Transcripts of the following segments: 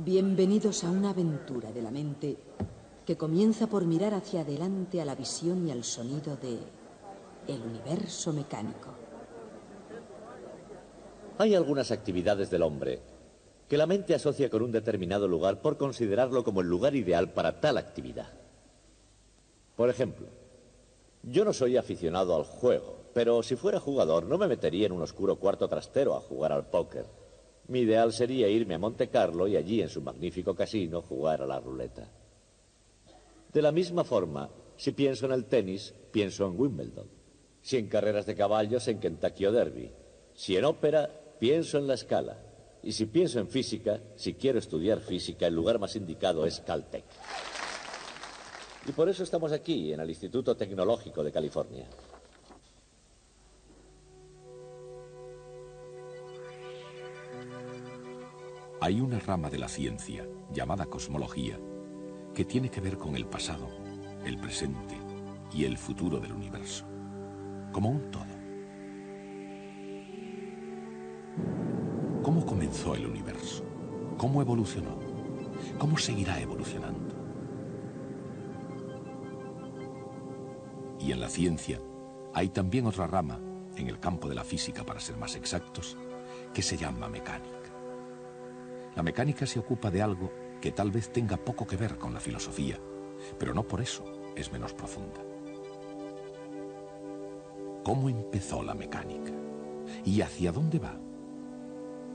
Bienvenidos a una aventura de la mente que comienza por mirar hacia adelante a la visión y al sonido de el universo mecánico. Hay algunas actividades del hombre que la mente asocia con un determinado lugar por considerarlo como el lugar ideal para tal actividad. Por ejemplo, yo no soy aficionado al juego, pero si fuera jugador no me metería en un oscuro cuarto trastero a jugar al póker. Mi ideal sería irme a Monte Carlo y allí en su magnífico casino jugar a la ruleta. De la misma forma, si pienso en el tenis, pienso en Wimbledon. Si en carreras de caballos, en Kentucky o Derby. Si en ópera, pienso en La Scala. Y si pienso en física, si quiero estudiar física, el lugar más indicado es Caltech. Y por eso estamos aquí, en el Instituto Tecnológico de California. Hay una rama de la ciencia, llamada cosmología, que tiene que ver con el pasado, el presente y el futuro del universo, como un todo. ¿Cómo comenzó el universo? ¿Cómo evolucionó? ¿Cómo seguirá evolucionando? Y en la ciencia hay también otra rama, en el campo de la física para ser más exactos, que se llama mecánica. La mecánica se ocupa de algo que tal vez tenga poco que ver con la filosofía, pero no por eso es menos profunda. ¿Cómo empezó la mecánica? ¿Y hacia dónde va?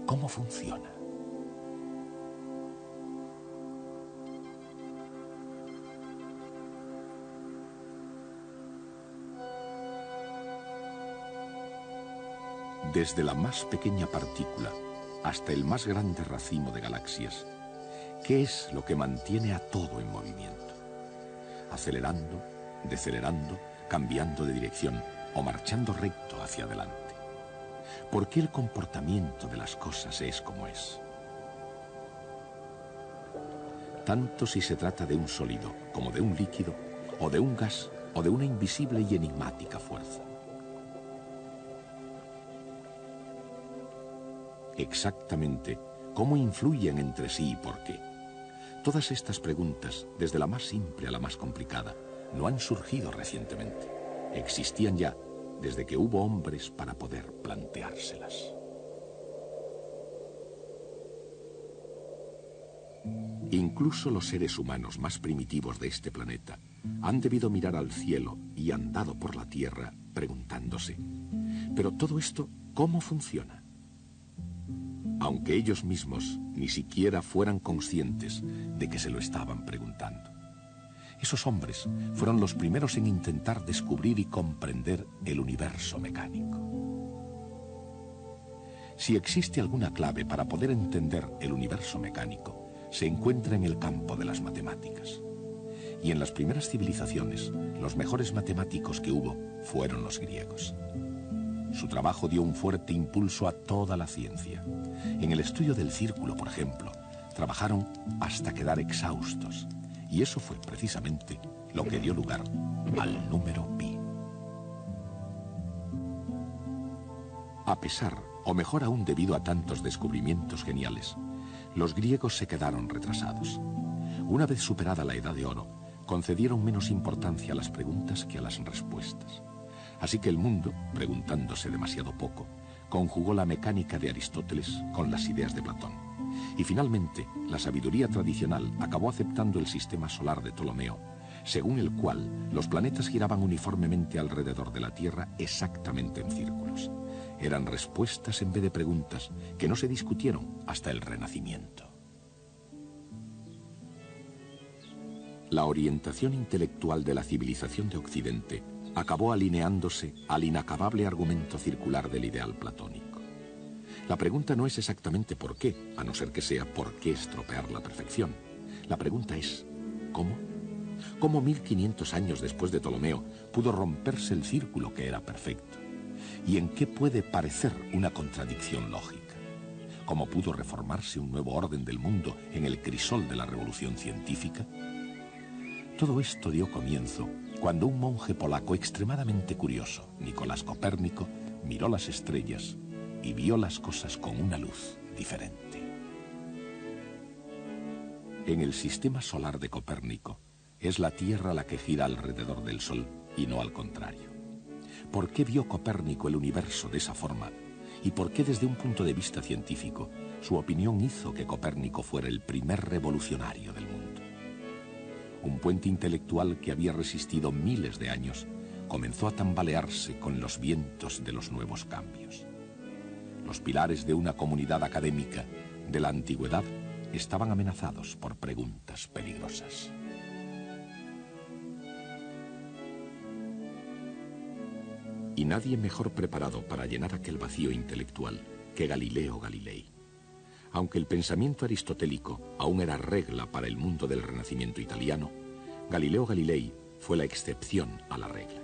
¿Cómo funciona? Desde la más pequeña partícula hasta el más grande racimo de galaxias, ¿qué es lo que mantiene a todo en movimiento? Acelerando, decelerando, cambiando de dirección o marchando recto hacia adelante. ¿Por qué el comportamiento de las cosas es como es? Tanto si se trata de un sólido como de un líquido, o de un gas, o de una invisible y enigmática fuerza. Exactamente, ¿cómo influyen entre sí y por qué? Todas estas preguntas, desde la más simple a la más complicada, no han surgido recientemente. Existían ya desde que hubo hombres para poder planteárselas. Incluso los seres humanos más primitivos de este planeta han debido mirar al cielo y andado por la tierra preguntándose, ¿pero todo esto cómo funciona? Aunque ellos mismos ni siquiera fueran conscientes de que se lo estaban preguntando. Esos hombres fueron los primeros en intentar descubrir y comprender el universo mecánico. Si existe alguna clave para poder entender el universo mecánico, se encuentra en el campo de las matemáticas. Y en las primeras civilizaciones, los mejores matemáticos que hubo fueron los griegos. Su trabajo dio un fuerte impulso a toda la ciencia. En el estudio del círculo, por ejemplo, trabajaron hasta quedar exhaustos. Y eso fue precisamente lo que dio lugar al número pi. A pesar, o mejor aún debido a tantos descubrimientos geniales, los griegos se quedaron retrasados. Una vez superada la Edad de Oro, concedieron menos importancia a las preguntas que a las respuestas. Así que el mundo, preguntándose demasiado poco, conjugó la mecánica de Aristóteles con las ideas de Platón. Y finalmente, la sabiduría tradicional acabó aceptando el sistema solar de Ptolomeo, según el cual los planetas giraban uniformemente alrededor de la Tierra exactamente en círculos. Eran respuestas en vez de preguntas que no se discutieron hasta el Renacimiento. La orientación intelectual de la civilización de Occidente acabó alineándose al inacabable argumento circular del ideal platónico. La pregunta no es exactamente por qué, a no ser que sea por qué estropear la perfección. La pregunta es, ¿cómo? ¿Cómo 1500 años después de Ptolomeo pudo romperse el círculo que era perfecto? ¿Y en qué puede parecer una contradicción lógica? ¿Cómo pudo reformarse un nuevo orden del mundo en el crisol de la revolución científica? Todo esto dio comienzo cuando un monje polaco extremadamente curioso, Nicolás Copérnico, miró las estrellas y vio las cosas con una luz diferente. En el sistema solar de Copérnico, es la Tierra la que gira alrededor del Sol y no al contrario. ¿Por qué vio Copérnico el universo de esa forma? ¿Y por qué desde un punto de vista científico su opinión hizo que Copérnico fuera el primer revolucionario del mundo? Un puente intelectual que había resistido miles de años comenzó a tambalearse con los vientos de los nuevos cambios. Los pilares de una comunidad académica de la antigüedad estaban amenazados por preguntas peligrosas. Y nadie mejor preparado para llenar aquel vacío intelectual que Galileo Galilei. Aunque el pensamiento aristotélico aún era regla para el mundo del Renacimiento italiano, Galileo Galilei fue la excepción a la regla.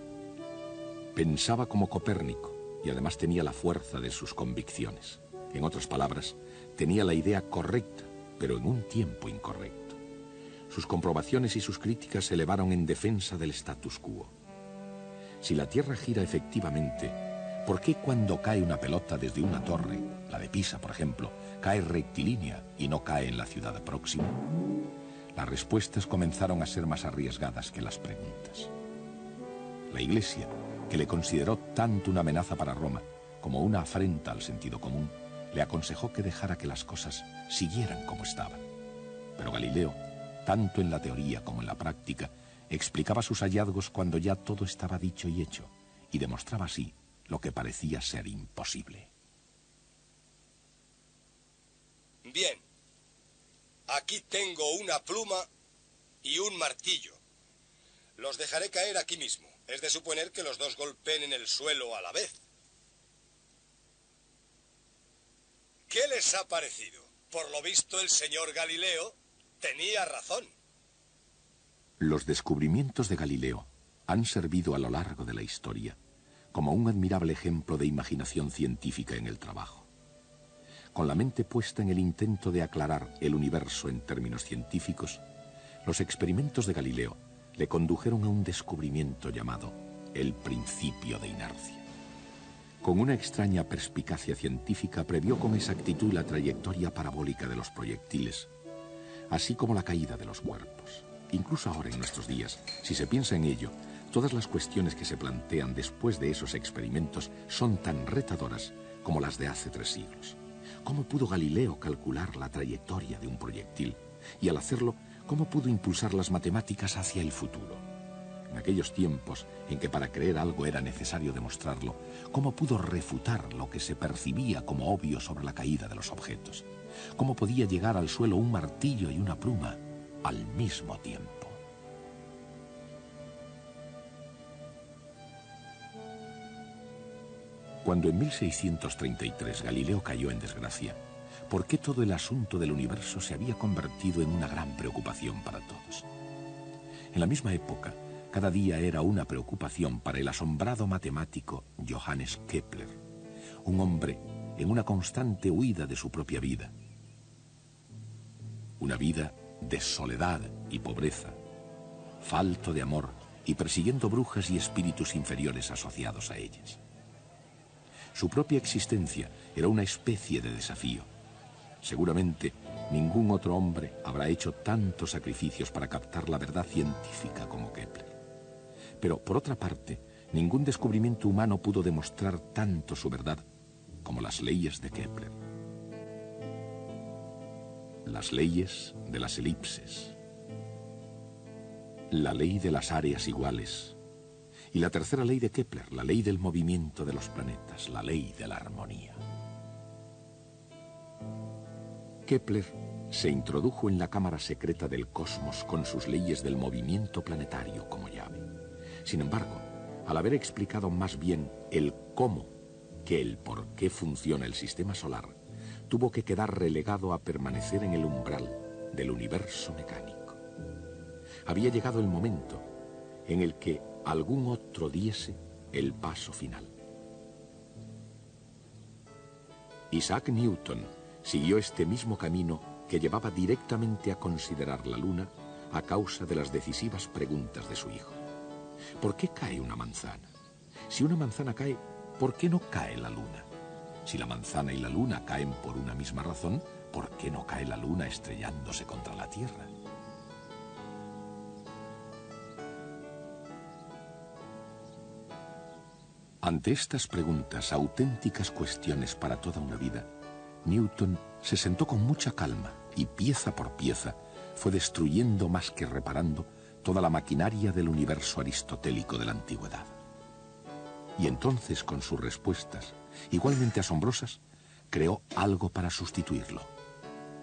Pensaba como Copérnico y además tenía la fuerza de sus convicciones. En otras palabras, tenía la idea correcta, pero en un tiempo incorrecto. Sus comprobaciones y sus críticas se elevaron en defensa del status quo. Si la Tierra gira efectivamente, ¿por qué cuando cae una pelota desde una torre, la de Pisa, por ejemplo, cae rectilínea y no cae en la ciudad próxima? Las respuestas comenzaron a ser más arriesgadas que las preguntas. La Iglesia, que le consideró tanto una amenaza para Roma como una afrenta al sentido común, le aconsejó que dejara que las cosas siguieran como estaban. Pero Galileo, tanto en la teoría como en la práctica, explicaba sus hallazgos cuando ya todo estaba dicho y hecho, y demostraba así lo que parecía ser imposible. Bien, aquí tengo una pluma y un martillo. Los dejaré caer aquí mismo. Es de suponer que los dos golpeen en el suelo a la vez. ¿Qué les ha parecido? Por lo visto, el señor Galileo tenía razón. Los descubrimientos de Galileo han servido a lo largo de la historia como un admirable ejemplo de imaginación científica en el trabajo. Con la mente puesta en el intento de aclarar el universo en términos científicos, los experimentos de Galileo le condujeron a un descubrimiento llamado el principio de inercia. Con una extraña perspicacia científica previó con exactitud la trayectoria parabólica de los proyectiles, así como la caída de los cuerpos. Incluso ahora en nuestros días, si se piensa en ello, todas las cuestiones que se plantean después de esos experimentos son tan retadoras como las de hace 3 siglos. ¿Cómo pudo Galileo calcular la trayectoria de un proyectil? Y al hacerlo, ¿cómo pudo impulsar las matemáticas hacia el futuro? En aquellos tiempos en que para creer algo era necesario demostrarlo, ¿cómo pudo refutar lo que se percibía como obvio sobre la caída de los objetos? ¿Cómo podía llegar al suelo un martillo y una pluma al mismo tiempo? Cuando en 1633 Galileo cayó en desgracia, ¿por qué todo el asunto del universo se había convertido en una gran preocupación para todos? En la misma época, cada día era una preocupación para el asombrado matemático Johannes Kepler, un hombre en una constante huida de su propia vida. Una vida de soledad y pobreza, falto de amor y persiguiendo brujas y espíritus inferiores asociados a ellas. Su propia existencia era una especie de desafío. Seguramente ningún otro hombre habrá hecho tantos sacrificios para captar la verdad científica como Kepler. Pero, por otra parte, ningún descubrimiento humano pudo demostrar tanto su verdad como las leyes de Kepler. Las leyes de las elipses, la ley de las áreas iguales y la tercera ley de Kepler, la ley del movimiento de los planetas, la ley de la armonía. Kepler se introdujo en la cámara secreta del cosmos con sus leyes del movimiento planetario como llave. Sin embargo, al haber explicado más bien el cómo que el por qué funciona el sistema solar, tuvo que quedar relegado a permanecer en el umbral del universo mecánico. Había llegado el momento en el que algún otro diese el paso final. Isaac Newton siguió este mismo camino que llevaba directamente a considerar la Luna a causa de las decisivas preguntas de su hijo. ¿Por qué cae una manzana? Si una manzana cae, ¿por qué no cae la Luna? Si la manzana y la luna caen por una misma razón, ¿por qué no cae la luna estrellándose contra la Tierra? Ante estas preguntas, auténticas cuestiones para toda una vida, Newton se sentó con mucha calma y pieza por pieza fue destruyendo más que reparando toda la maquinaria del universo aristotélico de la antigüedad. Y entonces, con sus respuestas, igualmente asombrosas, creó algo para sustituirlo: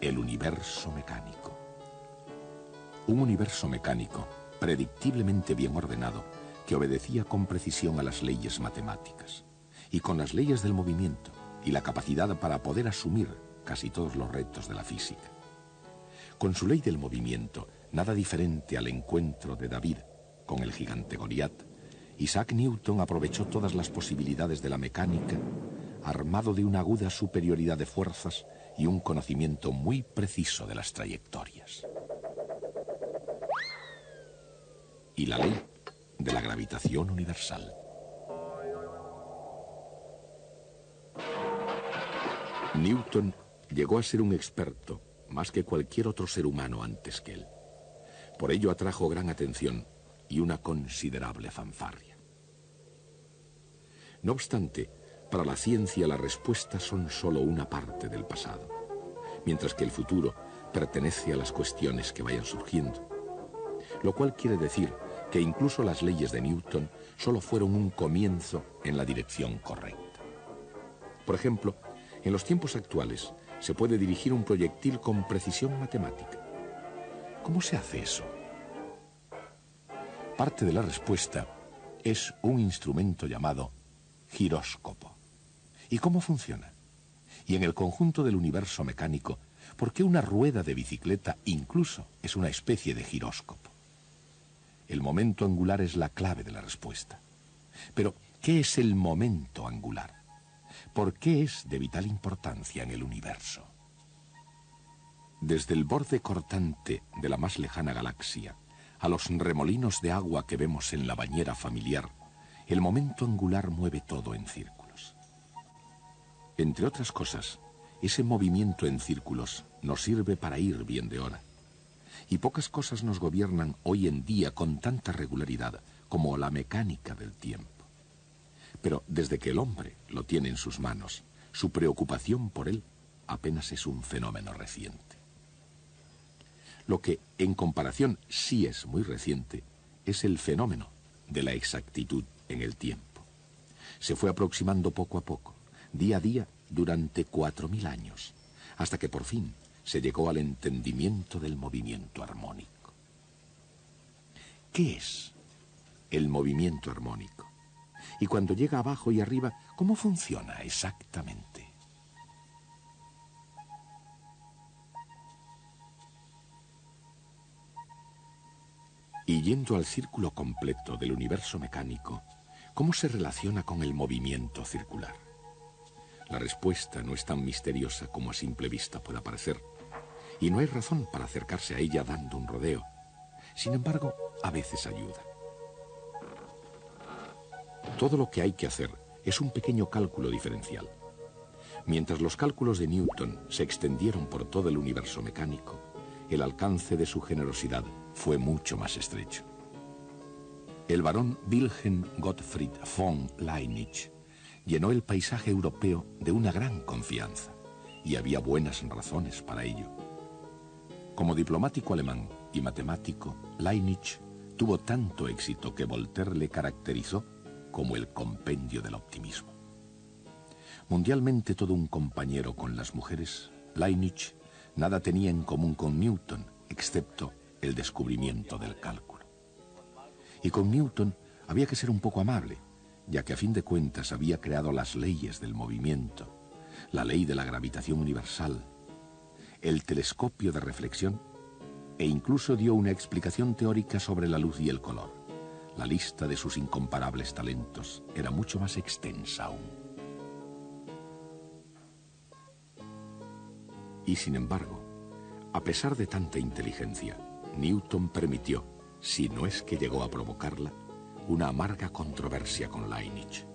el universo mecánico. Un universo mecánico, predictiblemente bien ordenado, que obedecía con precisión a las leyes matemáticas, y con las leyes del movimiento y la capacidad para poder asumir casi todos los retos de la física. Con su ley del movimiento, nada diferente al encuentro de David con el gigante Goliat, Isaac Newton aprovechó todas las posibilidades de la mecánica, armado de una aguda superioridad de fuerzas y un conocimiento muy preciso de las trayectorias. Y la ley de la gravitación universal. Newton llegó a ser un experto más que cualquier otro ser humano antes que él. Por ello atrajo gran atención y una considerable fanfarria. No obstante, para la ciencia las respuestas son solo una parte del pasado, mientras que el futuro pertenece a las cuestiones que vayan surgiendo. Lo cual quiere decir que incluso las leyes de Newton solo fueron un comienzo en la dirección correcta. Por ejemplo, en los tiempos actuales se puede dirigir un proyectil con precisión matemática. ¿Cómo se hace eso? Parte de la respuesta es un instrumento llamado giróscopo. ¿Y cómo funciona? Y en el conjunto del universo mecánico, ¿por qué una rueda de bicicleta incluso es una especie de giróscopo? El momento angular es la clave de la respuesta. Pero, ¿qué es el momento angular? ¿Por qué es de vital importancia en el universo? Desde el borde cortante de la más lejana galaxia a los remolinos de agua que vemos en la bañera familiar, el momento angular mueve todo en círculos. Entre otras cosas, ese movimiento en círculos nos sirve para ir bien de hora. Y pocas cosas nos gobiernan hoy en día con tanta regularidad como la mecánica del tiempo. Pero desde que el hombre lo tiene en sus manos, su preocupación por él apenas es un fenómeno reciente. Lo que, en comparación, sí es muy reciente, es el fenómeno de la exactitud en el tiempo. Se fue aproximando poco a poco, día a día, durante 4000 años, hasta que por fin se llegó al entendimiento del movimiento armónico. ¿Qué es el movimiento armónico? Y cuando llega abajo y arriba, ¿cómo funciona exactamente? Y yendo al círculo completo del universo mecánico, ¿cómo se relaciona con el movimiento circular? La respuesta no es tan misteriosa como a simple vista pueda parecer, y no hay razón para acercarse a ella dando un rodeo. Sin embargo, a veces ayuda. Todo lo que hay que hacer es un pequeño cálculo diferencial. Mientras los cálculos de Newton se extendieron por todo el universo mecánico, el alcance de su generosidad fue mucho más estrecho. El barón Wilhelm Gottfried von Leibniz llenó el paisaje europeo de una gran confianza, y había buenas razones para ello. Como diplomático alemán y matemático, Leibniz tuvo tanto éxito que Voltaire le caracterizó como el compendio del optimismo. Mundialmente todo un compañero con las mujeres, Leibniz nada tenía en común con Newton, excepto el descubrimiento del cálculo. Y con Newton había que ser un poco amable, ya que a fin de cuentas había creado las leyes del movimiento, la ley de la gravitación universal, el telescopio de reflexión, e incluso dio una explicación teórica sobre la luz y el color. La lista de sus incomparables talentos era mucho más extensa aún. Y sin embargo, a pesar de tanta inteligencia, Newton permitió, si no es que llegó a provocarla, una amarga controversia con Leibniz.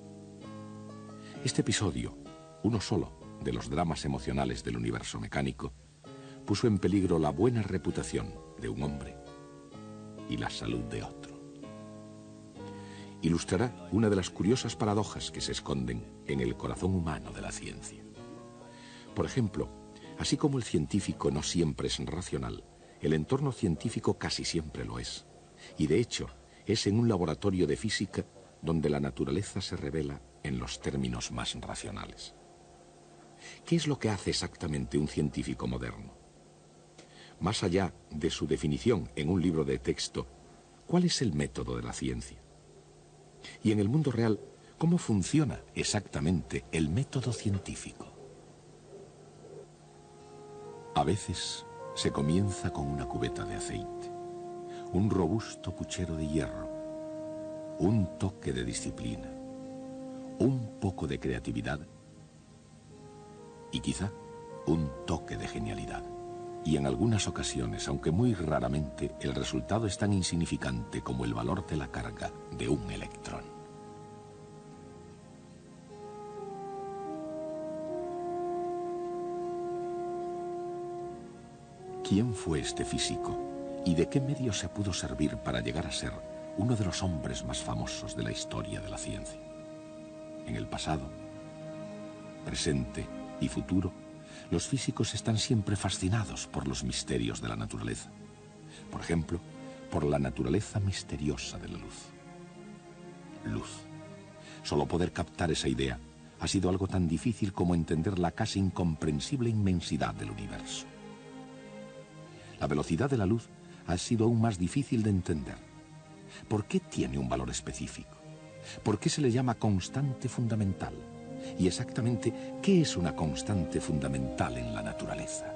Este episodio uno solo de los dramas emocionales del universo mecánico, puso en peligro la buena reputación de un hombre y la salud de otro. Ilustrará una de las curiosas paradojas que se esconden en el corazón humano de la ciencia. Por ejemplo, así como el científico no siempre es racional, el entorno científico casi siempre lo es. Y de hecho, es en un laboratorio de física donde la naturaleza se revela en los términos más racionales. ¿Qué es lo que hace exactamente un científico moderno? Más allá de su definición en un libro de texto, ¿cuál es el método de la ciencia? Y en el mundo real, ¿cómo funciona exactamente el método científico? A veces se comienza con una cubeta de aceite, un robusto puchero de hierro, un toque de disciplina, un poco de creatividad y quizá un toque de genialidad. Y en algunas ocasiones, aunque muy raramente, el resultado es tan insignificante como el valor de la carga de un electrón. ¿Quién fue este físico y de qué medio se pudo servir para llegar a ser uno de los hombres más famosos de la historia de la ciencia? En el pasado, presente y futuro, los físicos están siempre fascinados por los misterios de la naturaleza. Por ejemplo, por la naturaleza misteriosa de la luz. Luz. Solo poder captar esa idea ha sido algo tan difícil como entender la casi incomprensible inmensidad del universo. La velocidad de la luz ha sido aún más difícil de entender. ¿Por qué tiene un valor específico? ¿Por qué se le llama constante fundamental? Y exactamente, ¿qué es una constante fundamental en la naturaleza?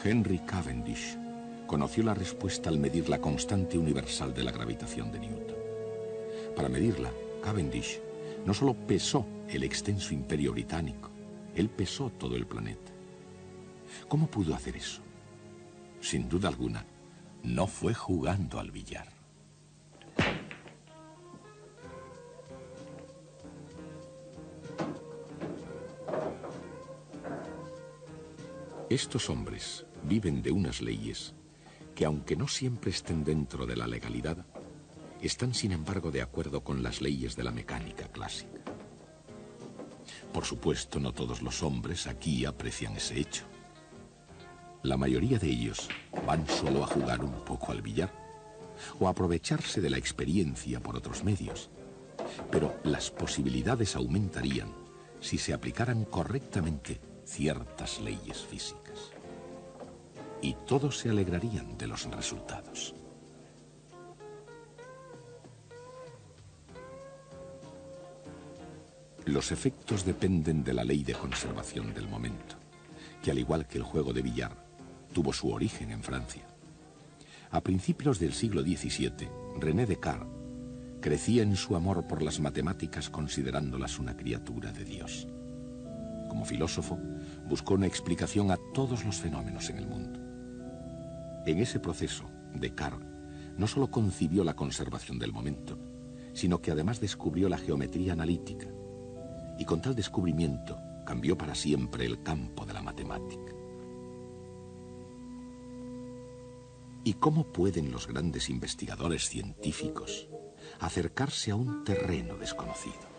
Henry Cavendish conoció la respuesta al medir la constante universal de la gravitación de Newton. Para medirla, Cavendish no solo pesó el extenso imperio británico, él pesó todo el planeta. ¿Cómo pudo hacer eso? Sin duda alguna, no fue jugando al billar. Estos hombres viven de unas leyes que, aunque no siempre estén dentro de la legalidad, están sin embargo de acuerdo con las leyes de la mecánica clásica. Por supuesto, no todos los hombres aquí aprecian ese hecho. La mayoría de ellos van solo a jugar un poco al billar o a aprovecharse de la experiencia por otros medios. Pero las posibilidades aumentarían si se aplicaran correctamente ciertas leyes físicas. Y todos se alegrarían de los resultados. Los efectos dependen de la ley de conservación del momento, que al igual que el juego de billar, tuvo su origen en Francia. A principios del siglo XVII, René Descartes crecía en su amor por las matemáticas considerándolas una criatura de Dios. Como filósofo, buscó una explicación a todos los fenómenos en el mundo. En ese proceso, Descartes no solo concibió la conservación del momento, sino que además descubrió la geometría analítica, y con tal descubrimiento cambió para siempre el campo de la matemática. ¿Y cómo pueden los grandes investigadores científicos acercarse a un terreno desconocido?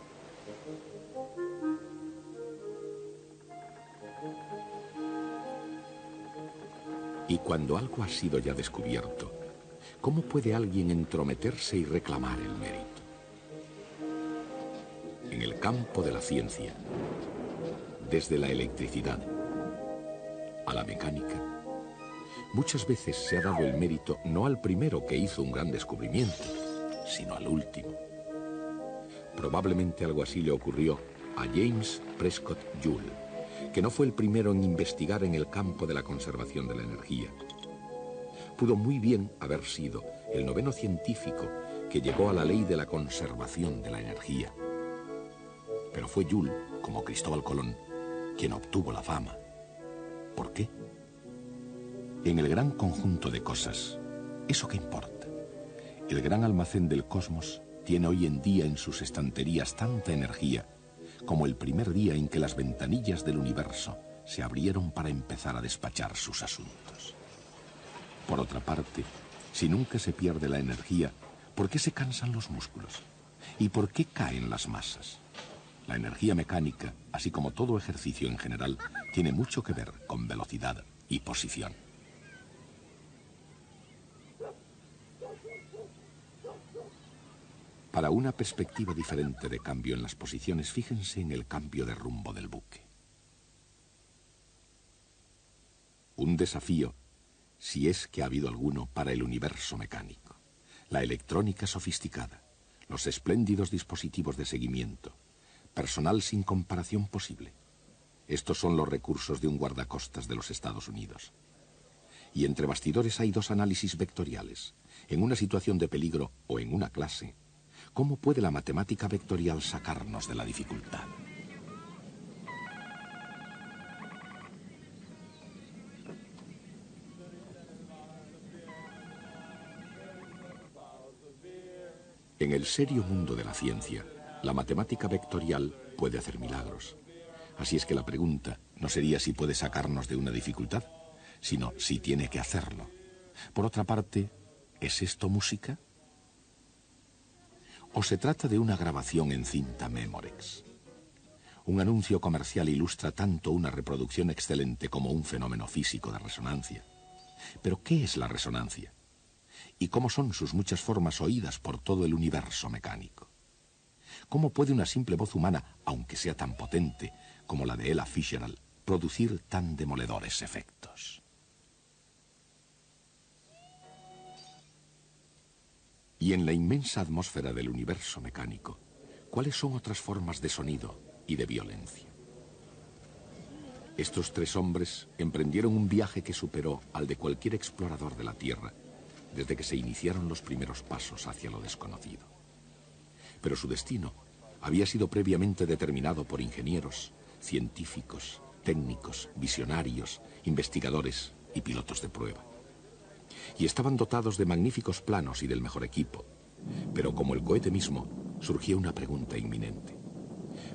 Y cuando algo ha sido ya descubierto, ¿cómo puede alguien entrometerse y reclamar el mérito? En el campo de la ciencia, desde la electricidad a la mecánica, muchas veces se ha dado el mérito no al primero que hizo un gran descubrimiento, sino al último. Probablemente algo así le ocurrió a James Prescott Joule, que no fue el primero en investigar en el campo de la conservación de la energía. Pudo muy bien haber sido el noveno científico que llegó a la ley de la conservación de la energía. Pero fue Joule, como Cristóbal Colón, quien obtuvo la fama. ¿Por qué? En el gran conjunto de cosas, ¿eso qué importa? El gran almacén del cosmos tiene hoy en día en sus estanterías tanta energía como el primer día en que las ventanillas del universo se abrieron para empezar a despachar sus asuntos. Por otra parte, si nunca se pierde la energía, ¿por qué se cansan los músculos? ¿Y por qué caen las masas? La energía mecánica, así como todo ejercicio en general, tiene mucho que ver con velocidad y posición. Para una perspectiva diferente de cambio en las posiciones, fíjense en el cambio de rumbo del buque. Un desafío, si es que ha habido alguno, para el universo mecánico. La electrónica sofisticada, los espléndidos dispositivos de seguimiento, personal sin comparación posible. Estos son los recursos de un guardacostas de los Estados Unidos. Y entre bastidores hay dos análisis vectoriales. En una situación de peligro o en una clase, ¿cómo puede la matemática vectorial sacarnos de la dificultad? En el serio mundo de la ciencia, la matemática vectorial puede hacer milagros. Así es que la pregunta no sería si puede sacarnos de una dificultad, sino si tiene que hacerlo. Por otra parte, ¿es esto música? ¿O se trata de una grabación en cinta Memorex? Un anuncio comercial ilustra tanto una reproducción excelente como un fenómeno físico de resonancia. ¿Pero qué es la resonancia? ¿Y cómo son sus muchas formas oídas por todo el universo mecánico? ¿Cómo puede una simple voz humana, aunque sea tan potente como la de Ella Fitzgerald, producir tan demoledores efectos? Y en la inmensa atmósfera del universo mecánico, ¿cuáles son otras formas de sonido y de violencia? Estos tres hombres emprendieron un viaje que superó al de cualquier explorador de la Tierra desde que se iniciaron los primeros pasos hacia lo desconocido. Pero su destino había sido previamente determinado por ingenieros, científicos, técnicos, visionarios, investigadores y pilotos de prueba. Y estaban dotados de magníficos planos y del mejor equipo. Pero como el cohete mismo, surgió una pregunta inminente.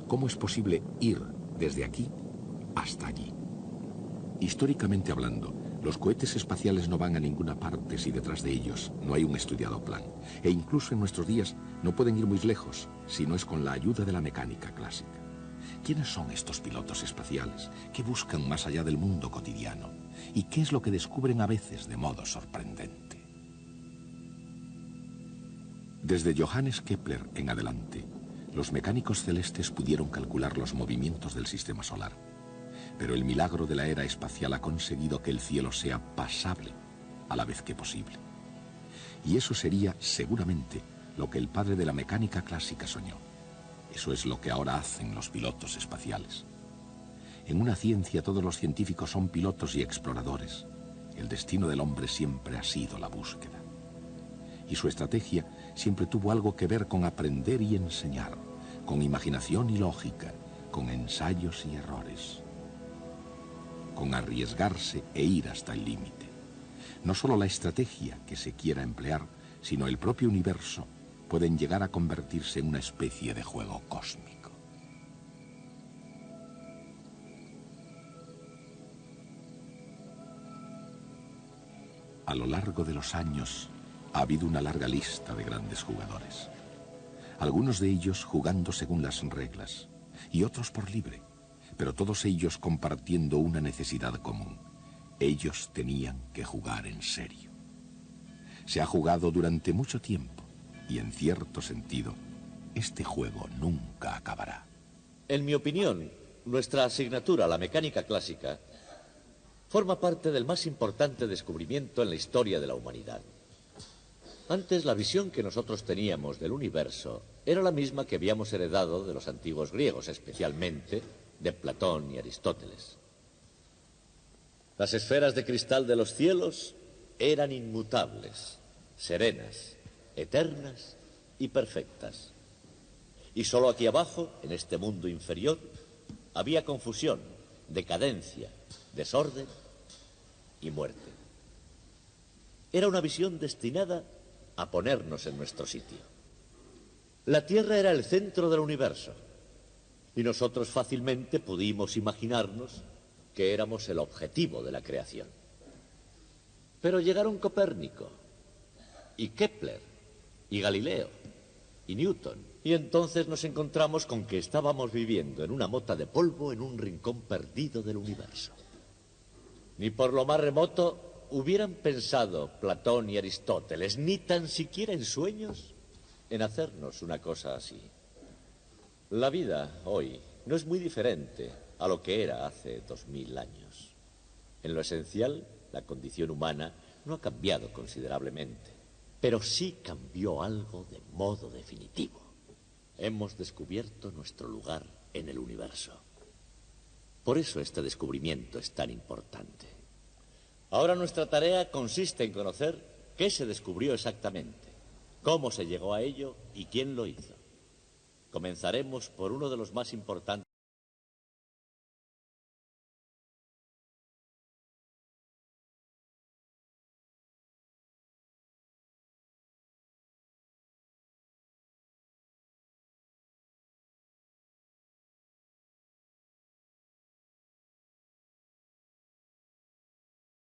¿Cómo es posible ir desde aquí hasta allí? Históricamente hablando, los cohetes espaciales no van a ninguna parte si detrás de ellos no hay un estudiado plan. E incluso en nuestros días no pueden ir muy lejos si no es con la ayuda de la mecánica clásica. ¿Quiénes son estos pilotos espaciales? ¿Qué buscan más allá del mundo cotidiano? ¿Y qué es lo que descubren a veces de modo sorprendente? Desde Johannes Kepler en adelante, los mecánicos celestes pudieron calcular los movimientos del sistema solar. Pero el milagro de la era espacial ha conseguido que el cielo sea pasable a la vez que posible. Y eso sería, seguramente, lo que el padre de la mecánica clásica soñó. Eso es lo que ahora hacen los pilotos espaciales. En una ciencia todos los científicos son pilotos y exploradores. El destino del hombre siempre ha sido la búsqueda. Y su estrategia siempre tuvo algo que ver con aprender y enseñar, con imaginación y lógica, con ensayos y errores, con arriesgarse e ir hasta el límite. No solo la estrategia que se quiera emplear, sino el propio universo pueden llegar a convertirse en una especie de juego cósmico. A lo largo de los años ha habido una larga lista de grandes jugadores. Algunos de ellos jugando según las reglas y otros por libre, pero todos ellos compartiendo una necesidad común. Ellos tenían que jugar en serio. Se ha jugado durante mucho tiempo y en cierto sentido, este juego nunca acabará. En mi opinión, nuestra asignatura, la mecánica clásica, forma parte del más importante descubrimiento en la historia de la humanidad. Antes, la visión que nosotros teníamos del universo era la misma que habíamos heredado de los antiguos griegos, especialmente de Platón y Aristóteles. Las esferas de cristal de los cielos eran inmutables, serenas, eternas y perfectas. Y solo aquí abajo, en este mundo inferior, había confusión, decadencia, desorden y muerte. Era una visión destinada a ponernos en nuestro sitio. La Tierra era el centro del universo Y nosotros fácilmente pudimos imaginarnos que éramos el objetivo de la creación. Pero llegaron Copérnico, y Kepler, y Galileo, y Newton. Y entonces nos encontramos con que estábamos viviendo en una mota de polvo en un rincón perdido del universo. Ni por lo más remoto hubieran pensado Platón y Aristóteles, ni tan siquiera en sueños, en hacernos una cosa así. La vida hoy no es muy diferente a lo que era hace 2000 años. En lo esencial, la condición humana no ha cambiado considerablemente, pero sí cambió algo de modo definitivo. Hemos descubierto nuestro lugar en el universo. Por eso este descubrimiento es tan importante. Ahora nuestra tarea consiste en conocer qué se descubrió exactamente, cómo se llegó a ello y quién lo hizo. Comenzaremos por uno de los más importantes